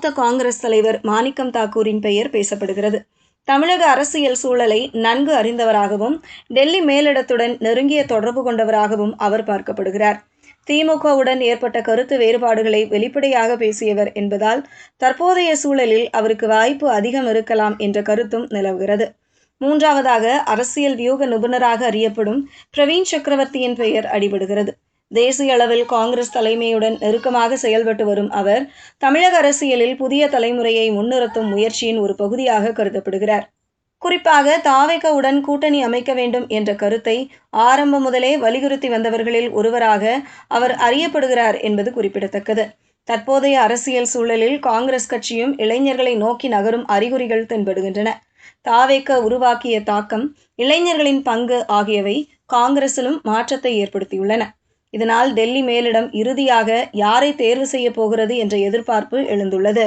மூத்த காங்கிரஸ் தலைவர் மாணிக்கம் தாக்கூரின் பெயர் பேசப்படுகிறது. தமிழக அரசியல் சூழலை நன்கு அறிந்தவராகவும் டெல்லி மேலிடத்துடன் நெருங்கிய தொடர்பு கொண்டவராகவும் அவர் பார்க்கப்படுகிறார். திமுகவுடன் ஏற்பட்ட கருத்து வேறுபாடுகளை வெளிப்படையாக பேசியவர் என்பதால் தற்போதைய சூழலில் அவருக்கு வாய்ப்பு அதிகம் இருக்கலாம் என்ற கருத்தும் நிலவுகிறது. மூன்றாவதாக, அரசியல் வியூக நிபுணராக அறியப்படும் பிரவீன் சக்கரவர்த்தியின் பெயர் அடிபடுகிறது. தேசிய அளவில் காங்கிரஸ் தலைமையுடன் நெருக்கமாக செயல்பட்டு வரும் அவர் தமிழக அரசியலில் புதிய தலைமுறையை முன்னிறுத்தும் முயற்சியின் ஒரு பகுதியாக கருதப்படுகிறார். குறிப்பாக தாவேகாவுடன் கூட்டணி அமைக்க வேண்டும் என்ற கருத்தை ஆரம்பம் முதலே வலியுறுத்தி வந்தவர்களில் ஒருவராக அவர் அறியப்படுகிறார் என்பது குறிப்பிடத்தக்கது. தற்போதைய அரசியல் சூழலில் காங்கிரஸ் கட்சியும் இளைஞர்களை நோக்கி நகரும் அறிகுறிகள் தென்படுகின்றன. தாவேகா உருவாக்கிய தாக்கம், இளைஞர்களின் பங்கு ஆகியவை காங்கிரசிலும் மாற்றத்தை ஏற்படுத்தியுள்ளன. இதனால் டெல்லி மேலிடம் இறுதியாக யாரை தேர்வு செய்ய போகிறது என்ற எதிர்பார்ப்பு எழுந்துள்ளது.